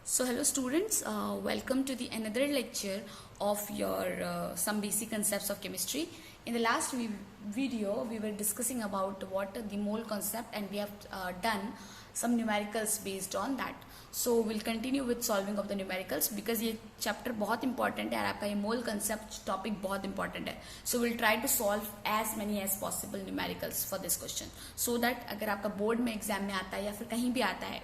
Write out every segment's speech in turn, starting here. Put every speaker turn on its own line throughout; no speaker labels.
So hello students, welcome to the another lecture of your some basic concepts of chemistry. In the last video we were discussing about what the mole concept, and we have done some numericals based on that. So we'll continue with solving of the numericals because ये chapter बहुत important है और आपका ये mole concept topic बहुत important है. So we'll try to solve as many as possible numericals for this question so that अगर आपका बोर्ड में एग्जाम में आता है या फिर कहीं भी आता है,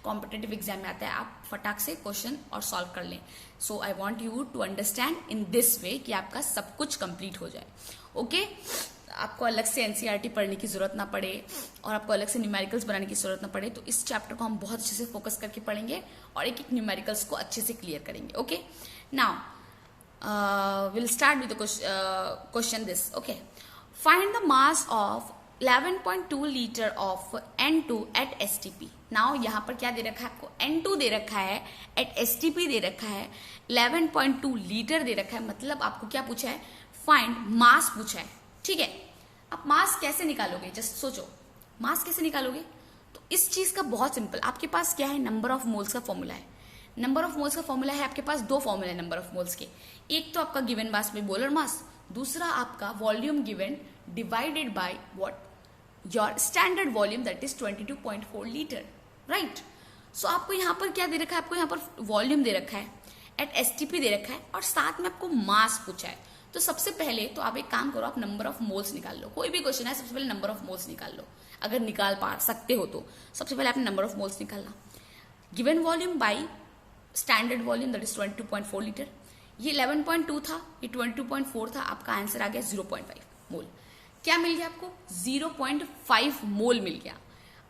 कॉम्पिटेटिव एग्जाम में आता है, आप फटाक से क्वेश्चन और सॉल्व कर लें. So I want you to understand in this way कि आपका सब कुछ कंप्लीट हो जाए. ओके आपको अलग से एनसीईआरटी पढ़ने की जरूरत ना पड़े और आपको अलग से न्यूमेरिकल्स बनाने की जरूरत ना पड़े. तो इस चैप्टर को हम बहुत अच्छे से फोकस करके पढ़ेंगे और एक एक न्यूमेरिकल्स को अच्छे से क्लियर करेंगे. Okay now will start with question this. Okay find the mass of 11.2 litre of N2 at STP. Now यहाँ पर क्या दे रखा है आपको? N2 दे रखा है, एट STP दे रखा है, 11.2 लीटर दे रखा है. मतलब आपको क्या पूछा है? फाइंड मास पूछा है. ठीक है, आप मास कैसे निकालोगे? जस्ट सोचो, मास कैसे निकालोगे? तो इस चीज का बहुत सिंपल, आपके पास क्या है? नंबर ऑफ मोल्स का फॉर्मूला है. नंबर ऑफ मोल्स का फॉर्मूला है आपके पास, दो फॉर्मूला है नंबर ऑफ मोल्स के. एक तो आपका गिवन मास में मोलर मास, दूसरा आपका volume given divided by what? Your standard volume that is 22.4 litre. Right. So आपको यहाँ पर क्या दे रखा है? आपको यहाँ पर वॉल्यूम दे रखा है, एट STP दे रखा है और साथ में आपको मास पूछा है. तो सबसे पहले तो आप एक काम करो, आप नंबर ऑफ मोल्स निकाल लो. कोई भी क्वेश्चन है सबसे पहले नंबर ऑफ मोल्स निकाल लो, अगर निकाल पा सकते हो तो. सबसे पहले आपने नंबर ऑफ मोल्स निकालना. Given volume by standard volume that is 22.4 litre. ये 11.2 था, ये 22.4 था. आपका आंसर आ गया 0.5 मोल. क्या मिल गया आपको? 0.5 मोल मिल गया.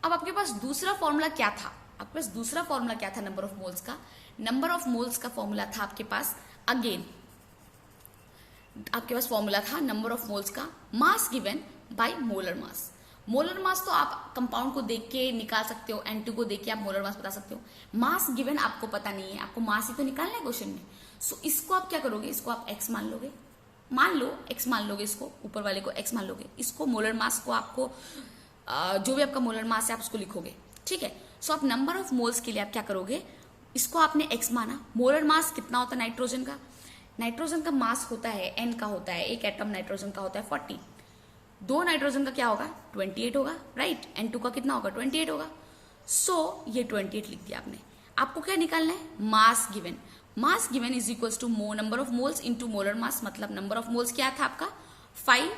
अब आपके पास दूसरा फॉर्मूला क्या था? आपके पास दूसरा फॉर्मूला क्या था नंबर ऑफ मोल्स का? नंबर ऑफ मोल्स का फॉर्मूला था आपके पास, अगेन आपके पास फॉर्मूला था नंबर ऑफ मोल्स का, मास given by molar mass. Molar mass तो आप कंपाउंड को देख के निकाल सकते हो, N2 को देख के आप मोलर मास बता सकते हो. मास गिवन आपको पता नहीं है, आपको मास ही तो निकालना है क्वेश्चन में. सो इसको आप क्या करोगे? इसको आप x मान लोगे, मान लो x मान लोगे, इसको ऊपर वाले को x मान लोगे, इसको मोलर मास को आपको जो भी आपका मोलर मास है आप उसको लिखोगे. ठीक है. सो आप नंबर ऑफ मोल्स के लिए आप क्या करोगे? इसको आपने x माना. मोलर मास कितना होता है नाइट्रोजन का? नाइट्रोजन का मास होता है, N का होता है, एक एटम नाइट्रोजन का होता है 40. दो नाइट्रोजन का क्या होगा? 28 होगा. राइट. N2 का कितना होगा? 28 होगा. सो ये 28 लिख दिया आपने. आपको क्या निकालना है? Mass given. Mass given is equals to number of moles into molar mass. मतलब नंबर ऑफ मोल्स क्या था आपका? 5.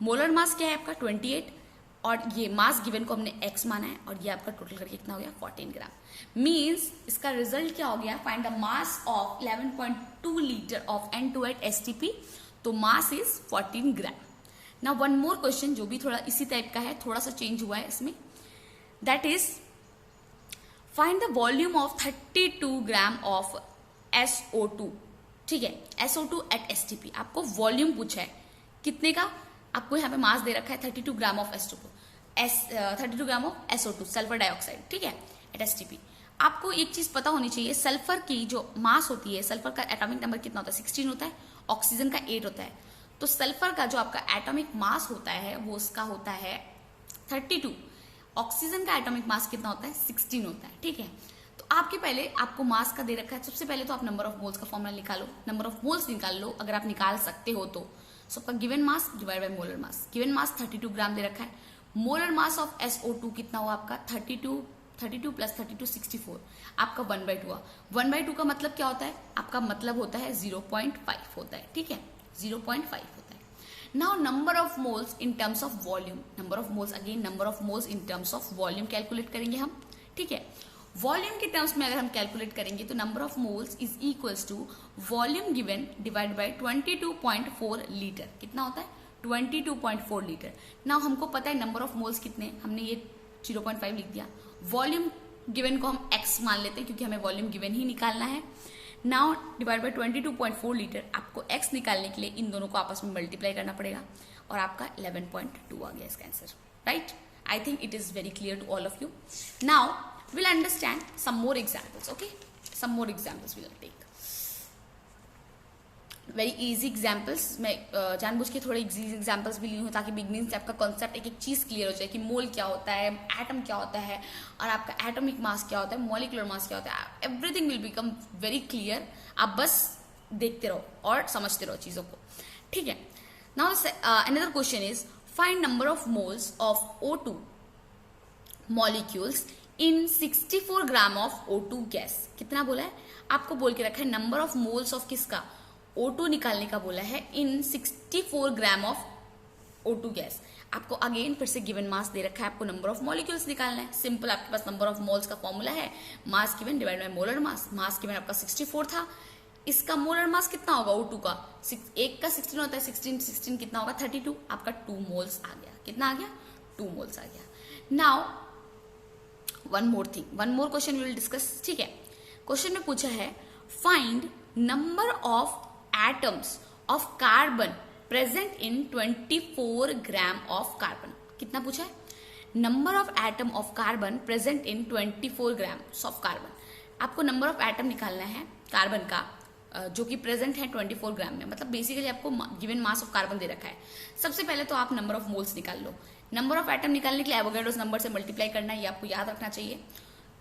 मोलर मास क्या है आपका? 28. और ये मास गिवन को हमने x माना है और ये आपका टोटल करके कितना हो गया? 14 ग्राम. मीन्स इसका रिजल्ट क्या हो गया? Find the mass of 11.2 litre of N2 at STP. तो mass is 14 gram. Now one more question जो भी थोड़ा इसी टाइप का है, थोड़ा सा चेंज हुआ है इसमें. That is find the volume of 32 gram of SO2. ठीक है, SO2 एट STP. आपको वॉल्यूम पूछा है कितने का? आपको यहाँ पे मास दे रखा है 32 gram of 32 gram of SO2 sulphur dioxide. ठीक है, एट STP. आपको एक चीज पता होनी चाहिए, सल्फर की जो मास होती है, सल्फर का एटॉमिक नंबर कितना होता है? 16 होता है. ऑक्सीजन का 8 होता है. तो सल्फर का जो आपका एटॉमिक मास होता है वो उसका होता है 32. ऑक्सीजन का एटॉमिक मास कितना होता है? 16 होता है. ठीक है. तो आपके पहले आपको मास का दे रखा है. सबसे पहले तो आप नंबर ऑफ मोल्स का फॉर्मूला निकालो, नंबर ऑफ मोल्स निकाल लो अगर आप निकाल सकते हो तो. सो आपका given mass divide by molar mass. Given मास 32 ग्राम दे रखा है. मोलर मास ऑफ SO2 कितना हुआ आपका? 32 प्लस 32 64. आपका 1/2 हुआ. 1/2 का मतलब क्या होता है? आपका मतलब होता है 0.5 होता है. ठीक है, 0.5 होता है. Now number of moles in terms of volume. Number of moles, again number of moles in terms of volume calculate करेंगे हम. ठीक है. वॉल्यूम के टर्म्स में अगर हम कैलकुलेट करेंगे तो number of moles is equals to volume given divide by 22.4 litre. कितना होता है? 22.4 लीटर. नाउ हमको पता है नंबर ऑफ मोल्स कितने, हमने ये 0.5 लिख दिया. वॉल्यूम गिवन को हम x मान लेते हैं क्योंकि हमें वॉल्यूम गिवन ही निकालना है. Now divide by 22.4 litre. आपको x निकालने के लिए इन दोनों को आपस में मल्टीप्लाई करना पड़ेगा और आपका 11.2 आ गया इसका answer. Right. I think it is very clear to all of you. Now we'll understand some more examples. Okay, some more examples we'll take. Very easy examples, मैं जानबूझ के थोड़े इजी एग्जाम्पल्स भी ली हूँ ताकि बिगनिंग से आपका कॉन्सेप्ट एक एक चीज़ क्लियर हो जाए कि मोल क्या होता है, एटम क्या होता है, और आपका एटॉमिक मास क्या होता है, मॉलिक्यूलर मास क्या होता है, everything will become very clear. आप बस देखते रहो और समझते रहो चीज़ों को, ठीक है। Now another question is find number of moles of O2 molecules in 64 gram of O2 gas. कितना बोला है आपको, बोल के रखा है नंबर ऑफ मोल्स ऑफ किसका, O2 निकालने का बोला है इन 64 ग्राम ऑफ O2 गैस। आपको अगेन फिर से गिवन मास दे रखा है, आपको नंबर ऑफ मॉलिक्यूल्स निकालना है। सिंपल, आपके पास नंबर ऑफ मोल्स का फॉर्मूला है mass given divide bye molar मास। मास गिवन आपका 64 था, इसका मोलर मास कितना होगा O2 का, एक का 16 होता है, 16 कितना होगा 32, आपका 2 मोल्स आ गया। कितना आ गया, 2 मोल्स आ गया। Now one more question we will discuss, ठीक है। क्वेश्चन में पूछा है find number of atoms of carbon present in 24 gram of carbon. कितना पूछा है, number of atom of carbon present in 24 gram of carbon. आपको नंबर ऑफ एटम निकालना है कार्बन का जो कि प्रेजेंट है 24 ग्राम में, मतलब बेसिकली आपको गिवन मास ऑफ कार्बन दे रखा है। सबसे पहले तो आप नंबर ऑफ मोल्स निकाल लो। नंबर ऑफ एटम निकालने के लिए एवोगैड्रोस नंबर से मल्टीप्लाई करना है, ये आपको याद रखना चाहिए।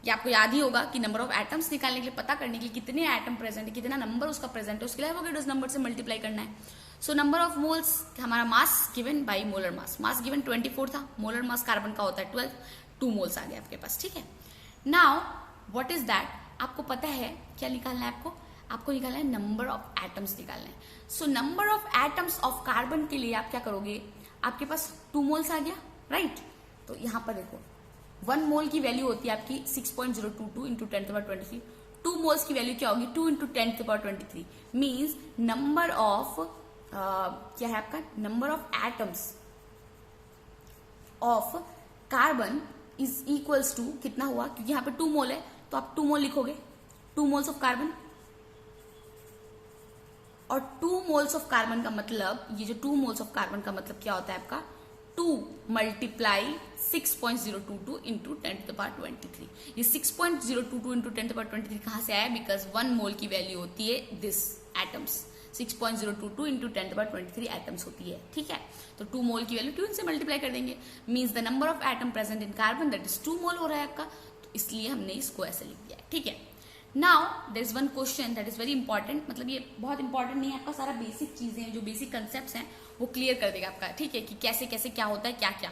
ये आपको याद ही होगा कि नंबर ऑफ एटम्स निकालने के लिए, पता करने के लिए कितने एटम प्रेजेंट है, कितना नंबर उसका प्रेजेंट है, उसके लिए एवोगैड्रोस नंबर से मल्टीप्लाई करना है। सो नंबर ऑफ मोल्स हमारा mass given by molar mass, mass given 24 था, मोलर मास कार्बन का होता है 12, 2 मोल्स आ गए आपके पास, ठीक है। नाउ व्हाट इज दैट, आपको पता है क्या निकालना है, आपको निकालना है नंबर ऑफ एटम्स निकालना है। So number of atoms of carbon के लिए आप क्या करोगे, आपके पास 2 मोल्स आ गया, राइट। तो यहां पर देखो 1 मोल की वैल्यू होती है आपकी 6.022 इंटू 10⁻23। 2 मोल्स की वैल्यू क्या होगी, 2 इंटू 10⁻23 मीन्स नंबर ऑफ क्या है आपका, number of atoms of carbon is equals to कितना हुआ, क्योंकि यहाँ पे 2 मोल है तो आप 2 मोल लिखोगे, 2 मोल्स ऑफ कार्बन। और 2 मोल्स ऑफ कार्बन का मतलब, ये जो 2 मोल्स ऑफ कार्बन का मतलब क्या होता है आपका, 2 मल्टीप्लाई 6.022 इंटू 10⁻23। ये 6.022 इंटू 10⁻23 कहां से आया, बिकॉज 1 मोल की वैल्यू होती है दिस एटम्स, 6.022 इंटू 10⁻23 एटम्स होती है, ठीक है। तो 2 मोल की वैल्यू 2 से मल्टीप्लाई कर देंगे, means the number of atom present in carbon that is 2 मोल हो रहा है आपका, तो इसलिए हमने इसको ऐसे लिख दिया है, ठीक है। Now there is one question that is very important, मतलब ये बहुत इंपॉर्टेंट नहीं है, आपका सारा बेसिक चीजें हैं, जो बेसिक कंसेप्ट हैं वो क्लियर कर देगा आपका, ठीक है, कि कैसे कैसे क्या होता है, क्या क्या।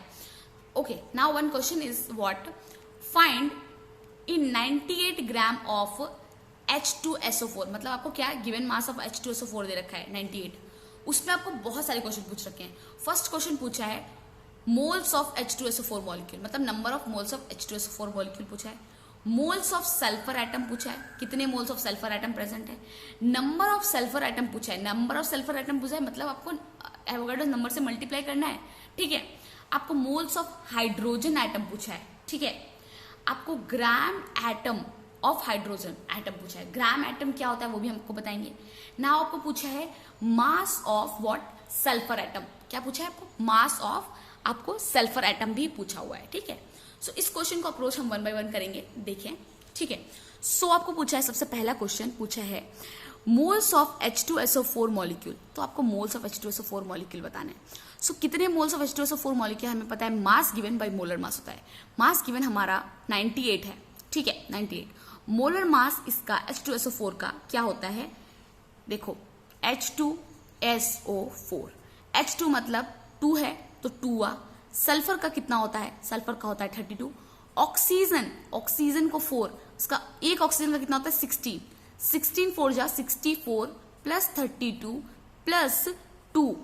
Okay, now one question is what, find in 98 gram of H2SO4, मतलब आपको क्या गिवन मास ऑफ H2SO4 दे रखा है 98, उसमें आपको बहुत सारे क्वेश्चन पूछ रखे हैं। फर्स्ट क्वेश्चन पूछा है मोल्स ऑफ H2SO4 मॉलिक्यूल, मतलब number of moles of H2SO4 molecule पूछा है। मोल्स ऑफ सल्फर एटम पूछा है, कितने moles of sulphur atom present है। नंबर ऑफ सल्फर एटम पूछा है, नंबर ऑफ सल्फर एटम पूछा है, मतलब आपको एवोगैड्रो नंबर से मल्टीप्लाई करना है, ठीक है। आपको मोल्स ऑफ हाइड्रोजन एटम पूछा है, ठीक है। आपको ग्राम एटम ऑफ हाइड्रोजन एटम पूछा है, ग्राम एटम क्या होता है वो भी हमको बताएंगे। ना आपको पूछा है mass of what, sulphur atom, क्या पूछा है आपको, मास ऑफ, आपको सल्फर एटम भी पूछा हुआ है, ठीक है। सो इस क्वेश्चन को अप्रोच हम 1 बाय 1 करेंगे, देखें, ठीक है। सो आपको पूछा है, सबसे पहला क्वेश्चन पूछा है मोल्स ऑफ H2SO4 मॉलिक्यूल, तो आपको मोल्स ऑफ H2SO4 मॉलिक्यूल बताना है। सो कितने मोल्स ऑफ H2SO4 मॉलिक्यूल हमें पता है, mass given by molar mass होता है। मास गिवन हमारा 98 है, ठीक है, 98। मोलर मास इसका H2SO4 का क्या होता है, देखो H2SO4, H2 मतलब 2 है तो 2 आ, सल्फर का कितना होता है, सल्फर का होता है 32। ऑक्सीजन को 4, उसका एक ऑक्सीजन का कितना होता है 16, 16 4 जा 64 प्लस 32 प्लस 2,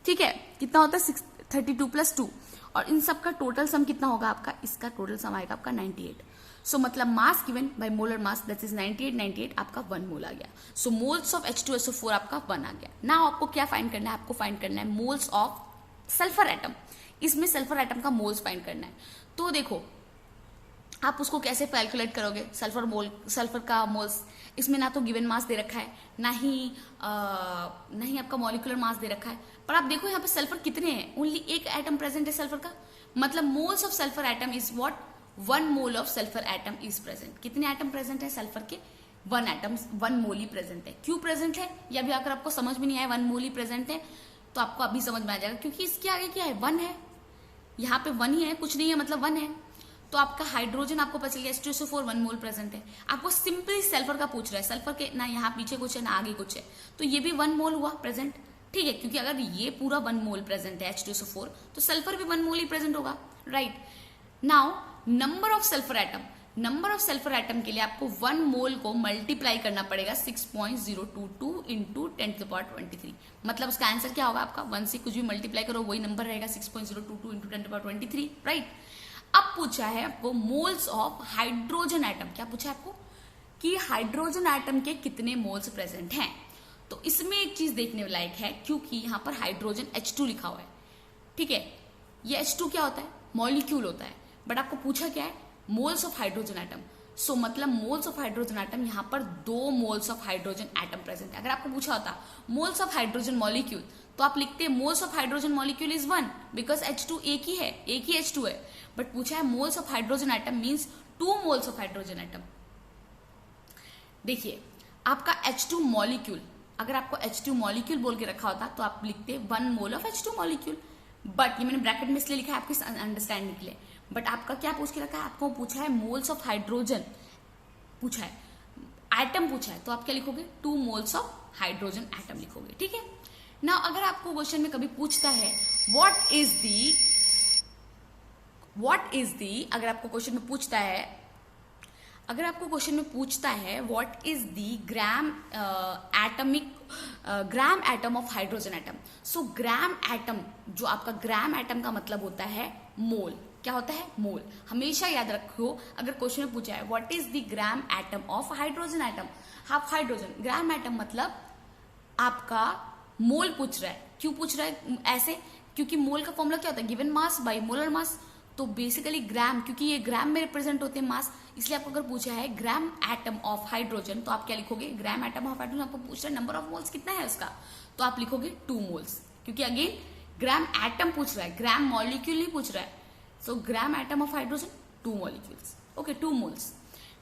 ठीक है, कितना होता है 32 प्लस 2, और इन सब का टोटल सम कितना होगा आपका, इसका टोटल सम आएगा आपका 98। सो मतलब मास given by molar mass that is 98 आपका 1 मोल आ गया। सो मोल्स ऑफ H2SO4 आपका 1 आ गया। नाउ आपको क्या फाइंड करना है, आपको फाइंड करना है मोल्स ऑफ सल्फर एटम, इसमें सल्फर एटम का मोल्स फाइंड करना है। तो देखो आप उसको कैसे कैलकुलेट करोगे, सल्फर का मोल्स, इसमें ना तो गिवन मास दे रखा है, ना ही आपका मॉलिक्यूलर मास दे रखा है, पर आप देखो यहाँ पे सल्फर कितने हैं, ओनली एक एटम प्रेजेंट है सल्फर का, मतलब moles of sulphur atom is what, 1 mole of sulphur atom is present. कितने एटम प्रेजेंट है सल्फर के, 1 एटम 1 मोल ही प्रेजेंट है। क्यों प्रेजेंट है, या भी अगर आपको समझ में नहीं आया 1 मोल ही प्रेजेंट है तो आपको अभी समझ में आ जाएगा, क्योंकि इसके आगे क्या है, 1 है, यहाँ पे 1 ही है, कुछ नहीं है, मतलब 1 है। तो आपका हाइड्रोजन आपको पता चल गया H2SO4 1 मोल प्रेजेंट है। आपको सिंपली सल्फर का पूछ रहा है, सल्फर के ना यहाँ पीछे कुछ है ना आगे कुछ है, तो ये भी 1 मोल हुआ प्रेजेंट, ठीक है, क्योंकि अगर ये पूरा 1 मोल प्रेजेंट है H2SO4 तो सल्फर भी 1 मोल ही प्रेजेंट होगा, right. Now number of sulphur atom, number of sulphur atom के लिए आपको 1 मोल को मल्टीप्लाई करना पड़ेगा 6.022 इंटू 10⁻23, मतलब उसका आंसर क्या होगा आपका, 1 से कुछ भी मल्टीप्लाई करो वही नंबर रहेगा 6.022 इंटू 10⁻23, राइट। अब पूछा है आपको मोल्स ऑफ हाइड्रोजन एटम, क्या पूछा है आपको कि हाइड्रोजन एटम के कितने मोल्स प्रेजेंट हैं। तो इसमें एक चीज देखने लायक है, क्योंकि यहां पर हाइड्रोजन H2 लिखा हुआ है, ठीक है, ये H2 क्या होता है, मॉलिक्यूल होता है, बट आपको पूछा क्या है, मोल्स ऑफ हाइड्रोजन एटम। सो मतलब मोल्स ऑफ हाइड्रोजन एटम, यहां पर 2 moles of hydrogen atom present है। अगर आपको पूछा होता मोल्स ऑफ हाइड्रोजन मॉलिक्यूल तो आप लिखते moles of hydrogen molecule is 1, because H2 एक ही है, एक ही H2 है, बट पूछा है moles of hydrogen atom means 2 moles of hydrogen atom. देखिए आपका H2 मॉलिक्यूल, अगर आपको H2 मॉलिक्यूल बोल के रखा होता तो आप लिखते 1 mole of H2 molecule, but ये मैंने ब्रैकेट में इसलिए लिखा है आपके अंडरस्टैंडिंग के लिए। बट आपका क्या पूछ के रखा है, आपको पूछा है मोल्स ऑफ हाइड्रोजन पूछा है, एटम पूछा है, तो आप क्या लिखोगे 2 मोल्स ऑफ हाइड्रोजन एटम लिखोगे, ठीक है ना। अगर आपको क्वेश्चन में कभी पूछता है व्हाट इज दी अगर आपको क्वेश्चन में पूछता है what is the gram atom of hydrogen atom. So gram atom, जो आपका ग्राम एटम का मतलब होता है मोल, क्या होता है, मोल। हमेशा याद रखो अगर क्वेश्चन में पूछा है what is the gram atom of hydrogen atom, half hydrogen, gram atom मतलब आपका मोल पूछ रहा है। क्यों पूछ रहा है ऐसे, क्योंकि मोल का फॉर्मूला क्या होता है, गिवन मास बाय मोलर मास। तो बेसिकली ग्राम, क्योंकि ये ग्राम में रिप्रेजेंट होते हैं मास, इसलिए आपको अगर पूछा है ग्राम एटम ऑफ हाइड्रोजन तो आप क्या लिखोगे, ग्राम एटम ऑफ हाइड्रोजन। आपको पूछ रहा है नंबर ऑफ मोल्स कितना है उसका, तो आप लिखोगे 2 मोल्स, क्योंकि अगेन ग्राम एटम पूछ रहा है, ग्राम मॉलिक्यूल नहीं पूछ रहा है। So gram atom of hydrogen 2 molecules, okay 2 moles.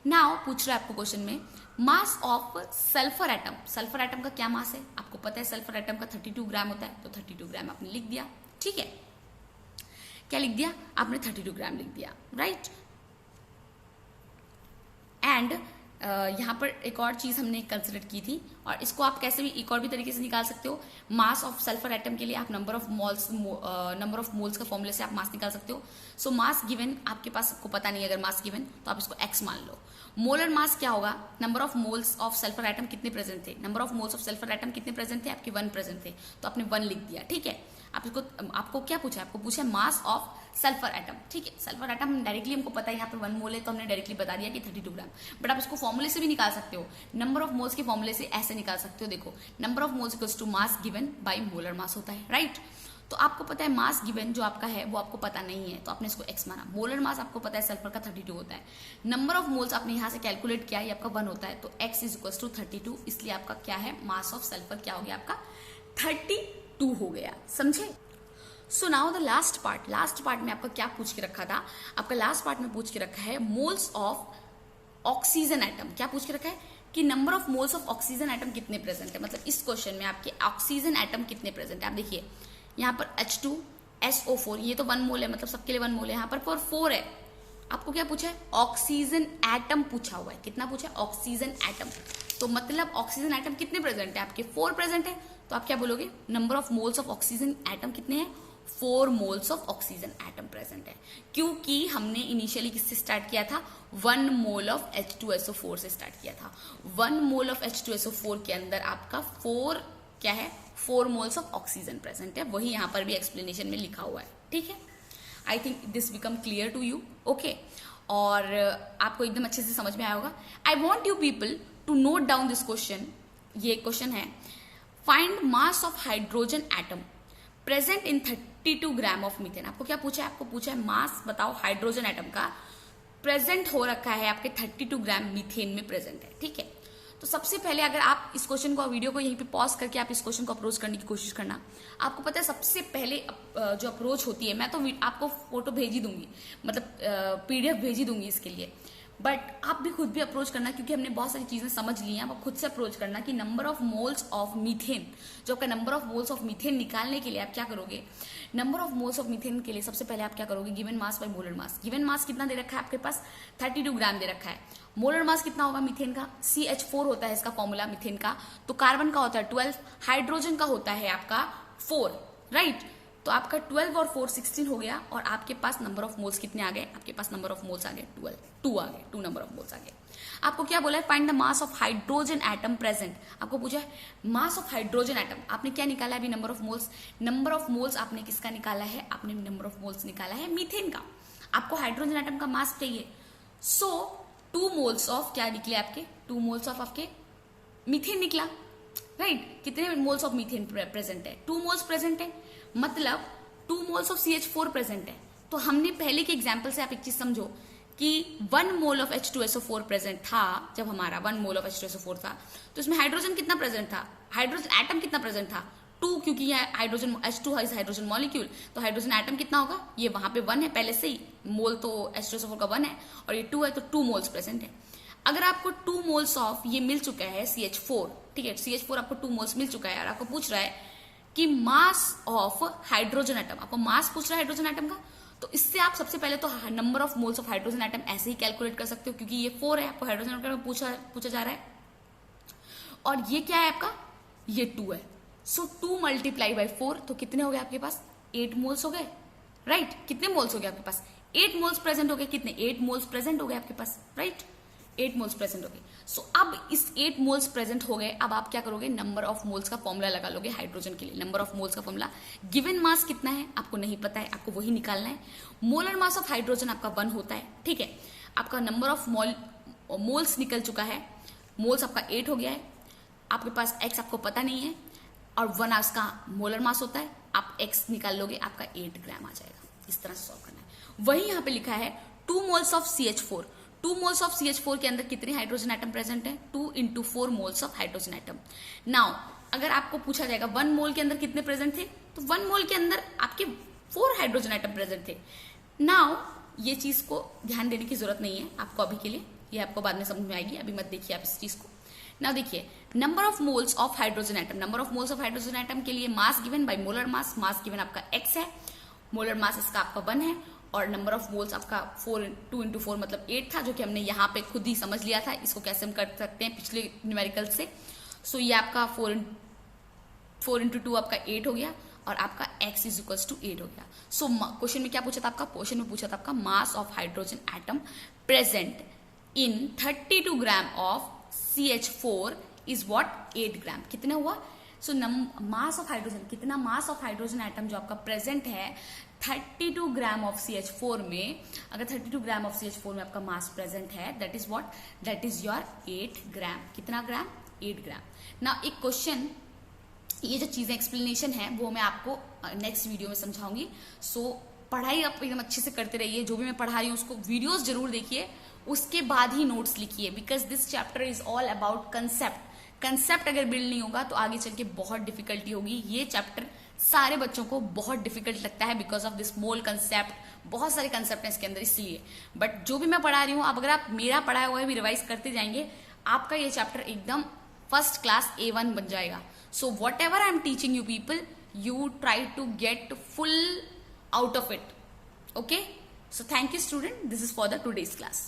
Now पूछ रहा है आपको क्वेश्चन में mass of sulphur atom. Sulphur atom का क्या मास है, आपको पता है सल्फर एटम का 32 ग्राम होता है, तो 32 ग्राम आपने लिख दिया, ठीक है, क्या लिख दिया आपने, 32 ग्राम लिख दिया, राइट। एंड यहाँ पर एक और चीज हमने कंसिडर की थी, और इसको आप कैसे भी एक और भी तरीके से निकाल सकते हो। मास ऑफ सल्फर एटम के लिए आप नंबर ऑफ मोल्स का फॉर्मूले से आप मास निकाल सकते हो। सो मास गिवन आपके पास, आपको पता नहीं अगर मास गिवन तो आप इसको x मान लो। मोलर मास क्या होगा, number of moles of sulphur atom कितने प्रेजेंट थे, number of moles of sulphur atom कितने प्रेजेंट थे, आपके 1 प्रेजेंट थे, तो आपने 1 लिख दिया, ठीक है। आपको क्या पूछा है, आपको पूछा है मास ऑफ सल्फर एटम, ठीक है। सल्फर एटम डायरेक्टली हमको पता है यहाँ पे 1 मोल है, तो हमने डायरेक्टली बता दिया कि 32 ग्राम, बट आप इसको फॉर्मूले से भी निकाल सकते हो, नंबर ऑफ मोल्स के फॉर्मूले से ऐसे निकाल सकते हो। देखो number of moles equals to mass given by molar mass होता है, राइट। तो आपको पता है मास गिवन जो आपका है वो आपको पता नहीं है, तो आपने इसको x माना। मोलर मास आपको पता है सल्फर का 32 होता है, नंबर ऑफ मोल्स आपने यहाँ से कैलकुलेट किया, ये आपका 1 होता है, तो x इज इक्वल्स टू 32, इसलिए आपका क्या है, मास ऑफ सल्फर क्या हो गया आपका 32 हो गया, समझे। So now the last part में आपका क्या पूछ के रखा था, आपका लास्ट पार्ट में पूछ के रखा है मोल्स ऑफ ऑक्सीजन एटम। क्या पूछ के रखा है कि number of moles of oxygen atom कितने प्रेजेंट है, मतलब इस क्वेश्चन में आपके ऑक्सीजन एटम कितने प्रेजेंट है। आप देखिए यहाँ पर H2SO4 ये तो 1 मोल है, मतलब सबके लिए 1 मोल है, यहाँ पर 4 है। आपको क्या पूछा है, ऑक्सीजन एटम पूछा हुआ है, कितना पूछा है, ऑक्सीजन एटम। तो मतलब ऑक्सीजन एटम कितने प्रेजेंट है, आपके 4 प्रेजेंट है, तो आप क्या बोलोगे, number of moles of oxygen atom कितने हैं, 4 moles of oxygen atom present है, क्योंकि हमने इनिशियली किससे स्टार्ट किया था, 1 मोल ऑफ H2SO4 से स्टार्ट किया था। 1 मोल ऑफ H2SO4 के अंदर आपका 4 क्या है, 4 मोल्स ऑफ ऑक्सीजन प्रेजेंट है, वही यहाँ पर भी एक्सप्लेनेशन में लिखा हुआ है, ठीक है। I think this become clear to you, okay. और आपको एकदम अच्छे से समझ में आया होगा। I want you people to note down this question, ये क्वेश्चन है, find mass of hydrogen atom present in 32 gram of methane. आपको क्या पूछा है, आपको पूछा है मास बताओ हाइड्रोजन एटम का प्रेजेंट हो रखा है आपके 32 ग्राम मीथेन में प्रेजेंट है, ठीक है। तो सबसे पहले अगर आप इस क्वेश्चन को, वीडियो को यहीं पे पॉज करके आप इस क्वेश्चन को अप्रोच करने की कोशिश करना। आपको पता है सबसे पहले जो अप्रोच होती है, मैं तो आपको फोटो भेज ही दूंगी, मतलब PDF भेज ही दूंगी इसके लिए, बट आप भी खुद भी अप्रोच करना, क्योंकि हमने बहुत सारी चीजें समझ ली हैं, आप खुद से अप्रोच करना कि number of moles of methane, जो आपका number of moles of methane निकालने के लिए आप क्या करोगे, number of moles of methane के लिए सबसे पहले आप क्या करोगे, given mass by molar mass. Given मास कितना दे रखा है आपके पास, 32 ग्राम दे रखा है। मोलर मास कितना होगा मीथेन का, CH4 होता है इसका फॉर्मूला मीथेन का, तो कार्बन का होता है 12, हाइड्रोजन का होता है आपका 4, राइट। तो आपका 12 और 4 16 हो गया, और आपके पास नंबर ऑफ मोल्स कितने आ गए, आपके पास नंबर ऑफ मोल्स आ गए 12, 2 आ गए, 2 नंबर ऑफ मोल्स आ गए। आपको क्या बोला है, find the mass of hydrogen atom present, आपको पूछा है मास ऑफ हाइड्रोजन एटम, आपने क्या निकाला है अभी, number of moles. Number of moles आपने किसका निकाला है, आपने नंबर ऑफ मोल्स निकाला है मीथेन का। आपको हाइड्रोजन एटम का मास चाहिए, सो 2 मोल्स ऑफ क्या निकले आपके, 2 मोल्स ऑफ आपके मीथेन निकला, राइट। कितने मोल्स ऑफ मीथेन प्रेजेंट है, 2 मोल्स प्रेजेंट है, मतलब 2 मोल्स ऑफ CH4 प्रेजेंट है। तो हमने पहले के एग्जाम्पल से आप एक चीज समझो कि 1 मोल ऑफ H2SO4 प्रेजेंट था, जब हमारा 1 मोल ऑफ H2SO4 था, तो इसमें हाइड्रोजन कितना प्रेजेंट था, हाइड्रोजन एटम कितना प्रेजेंट था, 2, क्योंकि यह hydrogen H2 is hydrogen molecule, तो हाइड्रोजन एटम कितना होगा, ये वहां पे 1 है पहले से ही, मोल तो H2SO4 का 1 है, और ये 2 है, तो 2 मोल्स प्रेजेंट है। अगर आपको 2 मोल्स ऑफ ये मिल चुका है CH4, ठीक है, CH4 आपको 2 मोल्स मिल चुका है, और आपको पूछ रहा है कि मास ऑफ हाइड्रोजन एटम, आपको मास पूछ रहा है हाइड्रोजन एटम का, तो इससे आप सबसे पहले तो number of moles of hydrogen atom ऐसे ही कैलकुलेट कर सकते हो, क्योंकि ये 4 है, आपको हाइड्रोजन एटम पूछा जा रहा है, और ये क्या है आपका, ये 2 है। सो 2 मल्टीप्लाई बाई 4, तो कितने हो गए आपके पास, 8 मोल्स हो गए, राइट। कितने मोल्स हो गए आपके पास, 8 मोल्स प्रेजेंट हो गए, कितने 8 मोल्स प्रेजेंट हो गए आपके पास, राइट, 8 मोल्स प्रेजेंट हो गए। सो अब इस 8 मोल्स प्रेजेंट हो गए, अब आप क्या करोगे, नंबर ऑफ मोल्स का फॉर्मूला लगा लोगे हाइड्रोजन के लिए। नंबर ऑफ मोल्स का फॉर्मूला, गिवन मास कितना है आपको नहीं पता है, आपको वही निकालना है। मोलर मास ऑफ हाइड्रोजन आपका 1 होता है, ठीक है, आपका नंबर ऑफ मोल्स निकल चुका है, मोल्स आपका 8 हो गया है, आपके पास x आपको पता नहीं है, और 1 उसका मोलर मास होता है, आप x निकाल लोगे, आपका 8 ग्राम आ जाएगा। इस तरह से सॉल्व करना है। वही यहाँ पे लिखा है 2 moles of CH4, 2 moles of CH4 के अंदर कितने हाइड्रोजन एटम प्रेजेंट है, 2 × 4 moles of hydrogen atom. Now अगर आपको पूछा जाएगा 1 मोल के अंदर कितने प्रेजेंट थे, तो 1 मोल के अंदर आपके 4 हाइड्रोजन एटम प्रेजेंट थे। नाउ ये चीज को ध्यान देने की जरूरत नहीं है आपको अभी के लिए, ये आपको बाद में समझ में आएगी, अभी मत देखिए आप इस चीज को। नाउ देखिए, number of moles of hydrogen atom, number of moles of hydrogen atom के लिए मास given by molar mass, mass given आपका x है, मोलर मास इसका आपका 1 है, और नंबर ऑफ मोल्स आपका 2 × 4 मतलब 8 था, जो कि हमने यहाँ पे खुद ही समझ लिया था। इसको कैसे हम कर सकते हैं पिछले न्यूमेरिकल से। सो ये आपका 4 × 2 आपका 8 हो गया, और आपका x इज इक्वल टू 8 हो गया। सो क्वेश्चन में क्या पूछा था आपका, क्वेश्चन में पूछा था आपका मास of hydrogen atom present in 32 gram of CH4 is what, 8 ग्राम। कितना हुआ, सो मास ऑफ हाइड्रोजन, कितना मास ऑफ हाइड्रोजन एटम जो आपका प्रेजेंट है 32 ग्राम ऑफ CH4 में, अगर 32 ग्राम ऑफ CH4 में आपका मास प्रेजेंट है, that is what, that is your 8 ग्राम। कितना ग्राम, 8 ग्राम। ना एक क्वेश्चन, ये जो चीजें एक्सप्लेनेशन है वो मैं आपको नेक्स्ट वीडियो में समझाऊंगी। सो पढ़ाई आप एकदम अच्छे से करते रहिए, जो भी मैं पढ़ा रही हूँ उसको वीडियोस जरूर देखिए, उसके बाद ही नोट्स लिखिए, because this chapter is all about concept. Concept अगर बिल्ड नहीं होगा तो आगे चल के बहुत डिफिकल्टी होगी। ये चैप्टर सारे बच्चों को बहुत डिफिकल्ट लगता है because of this mole concept, बहुत सारे कंसेप्ट हैं इसके अंदर, इसलिए। बट जो भी मैं पढ़ा रही हूँ, अब अगर आप मेरा पढ़ाया हुआ है भी रिवाइज करते जाएंगे, आपका ये चैप्टर एकदम फर्स्ट क्लास A1 बन जाएगा। So what ever I am teaching you people, you try to get full out of it. Okay, so thank you student, this is for the today's class.